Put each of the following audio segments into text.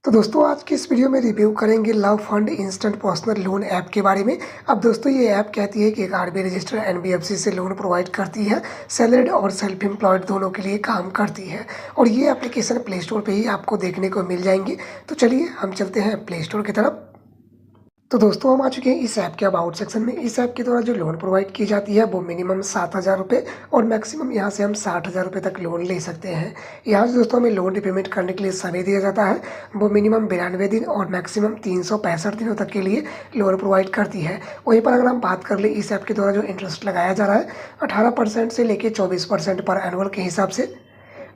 तो दोस्तों आज की इस वीडियो में रिव्यू करेंगे love fund instant personal loan app के बारे में। अब दोस्तों ये ऐप कहती है कि एक आरबीआई रजिस्टर्ड एनबीएफसी से लोन प्रोवाइड करती है, सैलरीड और सेल्फ एम्प्लॉयड दोनों के लिए काम करती है और ये एप्लीकेशन प्ले स्टोर पे ही आपको देखने को मिल जाएंगी। तो चलिए हम चलते हैं प्ले स्टोर की तरफ। तो दोस्तों हम आ चुके हैं इस ऐप के अबाउट सेक्शन में। इस ऐप के द्वारा जो लोन प्रोवाइड की जाती है वो मिनिमम 7,000 रुपये और मैक्सिमम यहाँ से हम 60,000 रुपये तक लोन ले सकते हैं। यहाँ से दोस्तों हमें लोन रिपेमेंट करने के लिए समय दिया जाता है, वो मिनिमम 92 दिन और मैक्सिमम 365 दिनों तक के लिए लोन प्रोवाइड करती है। वहीं पर अगर हम बात कर ले इस ऐप के द्वारा जो इंटरेस्ट लगाया जा रहा है 18% से लेकर 24% पर एनुअल के हिसाब से।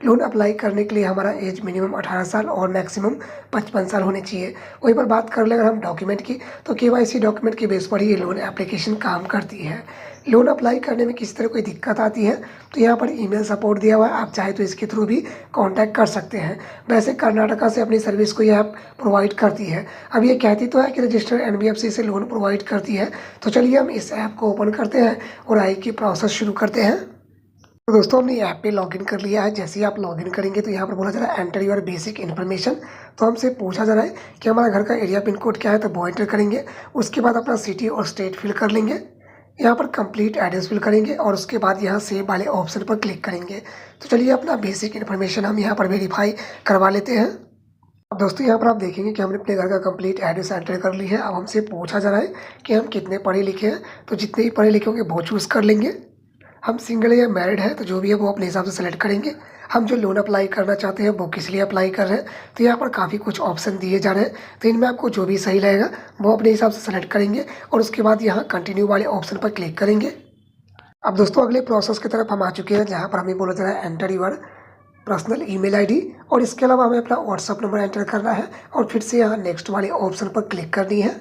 लोन अप्लाई करने के लिए हमारा एज मिनिमम 18 साल और मैक्सिमम 55 साल होनी चाहिए। वहीं पर बात कर ले अगर हम डॉक्यूमेंट की, तो केवाईसी डॉक्यूमेंट के बेस पर ही ये लोन एप्लीकेशन काम करती है। लोन अप्लाई करने में किसी तरह कोई दिक्कत आती है तो यहाँ पर ईमेल सपोर्ट दिया हुआ है, आप चाहे तो इसके थ्रू भी कांटेक्ट कर सकते हैं। वैसे कर्नाटका से अपनी सर्विस को ये ऐप प्रोवाइड करती है। अब ये कहती तो है कि रजिस्टर्ड एनबीएफसी से लोन प्रोवाइड करती है। तो चलिए हम इस ऐप को ओपन करते हैं और आई की प्रोसेस शुरू करते हैं। तो दोस्तों हमने ऐप पे लॉगिन कर लिया है। जैसे ही आप लॉगिन करेंगे तो यहाँ पर बोला जा रहा है एंटर योर बेसिक इन्फॉर्मेशन। तो हमसे पूछा जा रहा है कि हमारा घर का एरिया पिन कोड क्या है, तो वो एंटर करेंगे। उसके बाद अपना सिटी और स्टेट फिल कर लेंगे। यहाँ पर कंप्लीट एड्रेस फिल करेंगे और उसके बाद यहाँ सेव वाले ऑप्शन पर क्लिक करेंगे। तो चलिए अपना बेसिक इन्फॉर्मेशन हम यहाँ पर वेरीफाई करवा लेते हैं। अब दोस्तों यहाँ पर आप देखेंगे कि हमने अपने घर का कंप्लीट एड्रेस एंटर कर ली है। अब हमसे पूछा जा रहा है कि हम कितने पढ़े लिखे हैं, तो जितने ही पढ़े लिखे होंगे वो चूज़ कर लेंगे। हम सिंगल या मैरिड है तो जो भी है वो अपने हिसाब से सेलेक्ट करेंगे। हम जो लोन अप्लाई करना चाहते हैं वो किस लिए अप्लाई कर रहे हैं, तो यहाँ पर काफ़ी कुछ ऑप्शन दिए जा रहे हैं। तो इनमें आपको जो भी सही लगेगा वो अपने हिसाब से सेलेक्ट करेंगे और उसके बाद यहाँ कंटिन्यू वाले ऑप्शन पर क्लिक करेंगे। अब दोस्तों अगले प्रोसेस की तरफ हम आ चुके हैं, जहाँ पर हमें बोला जा रहा है enter your personal email ID और इसके अलावा हमें अपना व्हाट्सअप नंबर एंटर करना है और फिर से यहाँ नेक्स्ट वाले ऑप्शन पर क्लिक करनी है।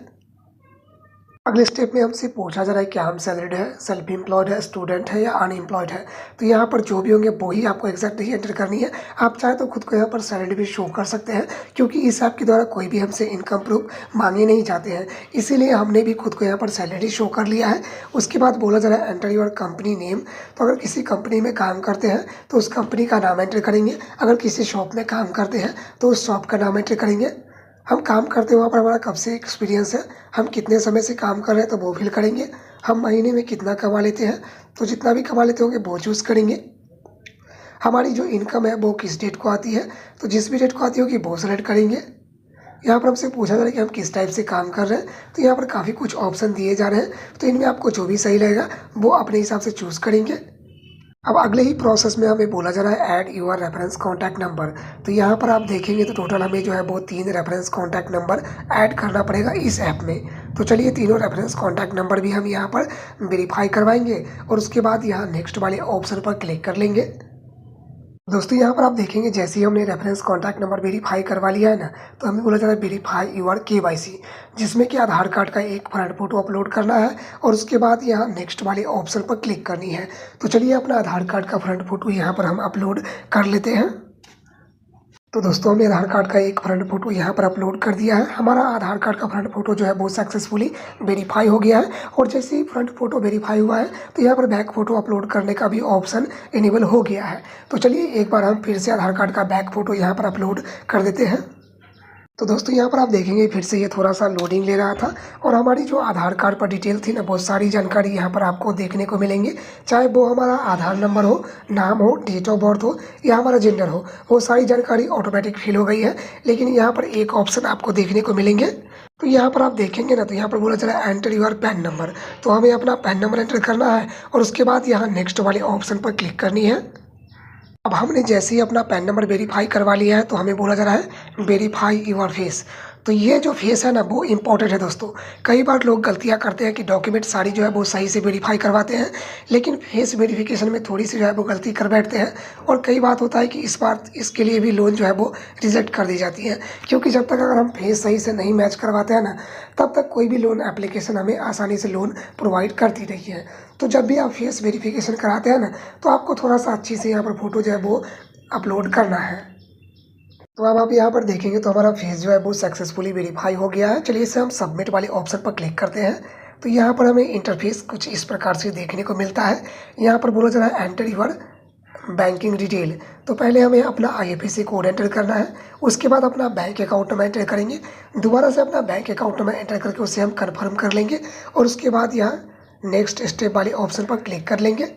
अगले स्टेप में हमसे पूछा जा रहा है कि हम सैलरीड है, सेल्फ एम्प्लॉयड है, स्टूडेंट है या अनएम्प्लॉयड है। तो यहाँ पर जो भी होंगे वो ही आपको एग्जैक्ट ही एंटर करनी है। आप चाहे तो खुद को यहाँ पर सैलरी भी शो कर सकते हैं, क्योंकि इस ऐप के द्वारा कोई भी हमसे इनकम प्रूफ मांगे नहीं जाते हैं, इसीलिए हमने भी खुद को यहाँ पर सैलरी शो कर लिया है। उसके बाद बोला जा रहा है एंटर योर कंपनी नेम। तो अगर किसी कंपनी में काम करते हैं तो उस कंपनी का नाम एंटर करेंगे। अगर किसी शॉप में काम करते हैं तो उस शॉप का नाम एंटर करेंगे। हम काम करते हैं वहाँ पर हमारा कब से एक्सपीरियंस है, हम कितने समय से काम कर रहे हैं तो वो फिल करेंगे। हम महीने में कितना कमा लेते हैं, तो जितना भी कमा लेते होंगे वो चूज़ करेंगे। हमारी जो इनकम है वो किस डेट को आती है, तो जिस भी डेट को आती होगी वो सेलेक्ट करेंगे। यहाँ पर हमसे पूछा जा रहा है कि हम किस टाइप से काम कर रहे हैं, तो यहाँ पर काफ़ी कुछ ऑप्शन दिए जा रहे हैं। तो इनमें आपको जो भी सही लगेगा वो अपने हिसाब से चूज़ करेंगे। अब अगले ही प्रोसेस में हमें बोला जा रहा है add your reference contact number. तो यहाँ पर आप देखेंगे तो टोटल हमें जो है वो 3 रेफरेंस कॉन्टैक्ट नंबर ऐड करना पड़ेगा इस ऐप में। तो चलिए तीनों रेफरेंस कॉन्टैक्ट नंबर भी हम यहाँ पर वेरीफाई करवाएंगे और उसके बाद यहाँ नेक्स्ट वाले ऑप्शन पर क्लिक कर लेंगे। दोस्तों यहाँ पर आप देखेंगे जैसे ही हमने रेफरेंस कॉन्टैक्ट नंबर वेरीफाई करवा लिया है ना, तो हमें बोला जा रहा है वेरीफाई यूर केवाईसी, जिसमें कि आधार कार्ड का एक फ्रंट फोटो अपलोड करना है और उसके बाद यहाँ नेक्स्ट वाले ऑप्शन पर क्लिक करनी है। तो चलिए अपना आधार कार्ड का फ्रंट फोटो यहाँ पर हम अपलोड कर लेते हैं। तो दोस्तों हमने आधार कार्ड का एक फ्रंट फोटो यहाँ पर अपलोड कर दिया है। हमारा आधार कार्ड का फ्रंट फोटो जो है वो सक्सेसफुली वेरीफाई हो गया है और जैसे ही फ्रंट फोटो वेरीफाई हुआ है तो यहाँ पर बैक फोटो अपलोड करने का भी ऑप्शन इनेबल हो गया है। तो चलिए एक बार हम फिर से आधार कार्ड का बैक फोटो यहाँ पर अपलोड कर देते हैं। तो दोस्तों यहाँ पर आप देखेंगे फिर से ये थोड़ा सा लोडिंग ले रहा था और हमारी जो आधार कार्ड पर डिटेल थी ना, बहुत सारी जानकारी यहाँ पर आपको देखने को मिलेंगे। चाहे वो हमारा आधार नंबर हो, नाम हो, डेट ऑफ बर्थ हो या हमारा जेंडर हो, वो सारी जानकारी ऑटोमेटिक फिल हो गई है। लेकिन यहाँ पर एक ऑप्शन आपको देखने को मिलेंगे। तो यहाँ पर आप देखेंगे ना, तो यहाँ पर बोला चला एंटर यूर पैन नंबर। तो हमें अपना पैन नंबर एंटर करना है और उसके बाद यहाँ नेक्स्ट वाले ऑप्शन पर क्लिक करनी है। अब हमने जैसे ही अपना पैन नंबर वेरीफाई करवा लिया है तो हमें बोला जा रहा है वेरीफाई यूर फेस। तो ये जो फेस है ना वो इम्पॉर्टेंट है दोस्तों। कई बार लोग गलतियां करते हैं कि डॉक्यूमेंट सारी जो है वो सही से वेरीफाई करवाते हैं, लेकिन फेस वेरिफिकेशन में थोड़ी सी जो है वो गलती कर बैठते हैं और कई बात होता है कि इस बार इसके लिए भी लोन जो है वो रिजेक्ट कर दी जाती है। क्योंकि जब तक अगर हम फेस सही से नहीं मैच करवाते हैं ना, तब तक कोई भी लोन एप्लीकेशन हमें आसानी से लोन प्रोवाइड करती रही है। तो जब भी आप फेस वेरिफिकेशन कराते हैं ना, तो आपको थोड़ा सा अच्छी से यहाँ पर फोटो जो है वो अपलोड करना है। तो अब आप यहाँ पर देखेंगे तो हमारा फेस जो है वो सक्सेसफुली वेरीफाई हो गया है। चलिए इसे हम सबमिट वाले ऑप्शन पर क्लिक करते हैं। तो यहाँ पर हमें इंटरफेस कुछ इस प्रकार से देखने को मिलता है। यहाँ पर बोला जा रहा है एंटर यूर बैंकिंग डिटेल। तो पहले हमें अपना IFSC कोड एंटर करना है, उसके बाद अपना बैंक अकाउंट में एंटर करेंगे। दोबारा से अपना बैंक अकाउंट में एंटर करके उसे हम कन्फर्म कर लेंगे और उसके बाद यहाँ नेक्स्ट स्टेप वाले ऑप्शन पर क्लिक कर लेंगे।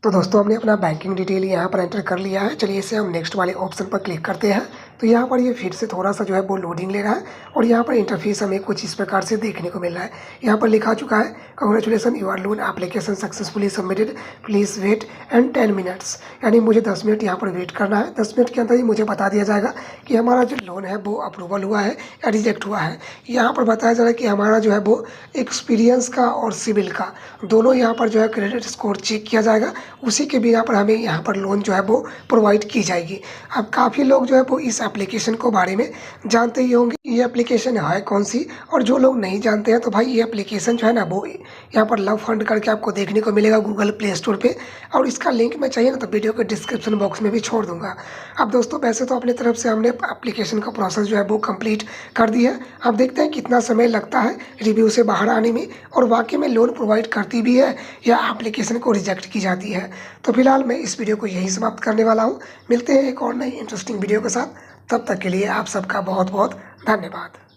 तो दोस्तों हमने अपना बैंकिंग डिटेल यहाँ पर एंटर कर लिया है। चलिए इसे हम नेक्स्ट वाले ऑप्शन पर क्लिक करते हैं। तो यहाँ पर ये फिर से थोड़ा सा जो है वो लोडिंग ले रहा है और यहाँ पर इंटरफेस हमें कुछ इस प्रकार से देखने को मिल रहा है। यहाँ पर लिखा चुका है congratulation your loan application successfully submitted, please wait and 10 minutes. यानी मुझे 10 मिनट यहाँ पर वेट करना है। 10 मिनट के अंदर ही मुझे बता दिया जाएगा कि हमारा जो लोन है वो अप्रूवल हुआ है या रिजेक्ट हुआ है। यहाँ पर बताया जा रहा है कि हमारा जो है वो एक्सपीरियंस का और सिविल का दोनों यहाँ पर जो है क्रेडिट स्कोर चेक किया जाएगा। उसी के बिना पर हमें यहाँ पर लोन जो है वो प्रोवाइड की जाएगी। अब काफ़ी लोग जो है वो इस एप्लीकेशन को बारे में जानते ही होंगे, ये एप्लीकेशन है कौन सी। और जो लोग नहीं जानते हैं तो भाई ये एप्लीकेशन जो है ना वो यहाँ पर लव फंड करके आपको देखने को मिलेगा गूगल प्ले स्टोर पे। और इसका लिंक मैं चाहिए ना तो वीडियो के डिस्क्रिप्शन बॉक्स में भी छोड़ दूंगा। अब दोस्तों वैसे तो अपनी तरफ से हमने एप्लीकेशन का प्रोसेस जो है वो कंप्लीट कर दिया है। अब देखते हैं कितना समय लगता है रिव्यू से बाहर आने में और वाकई में लोन प्रोवाइड करती भी है या एप्लीकेशन को रिजेक्ट की जाती है। तो फिलहाल मैं इस वीडियो को यहीं समाप्त करने वाला हूँ। मिलते हैं एक और नई इंटरेस्टिंग वीडियो के साथ। तब तक के लिए आप सबका बहुत बहुत धन्यवाद।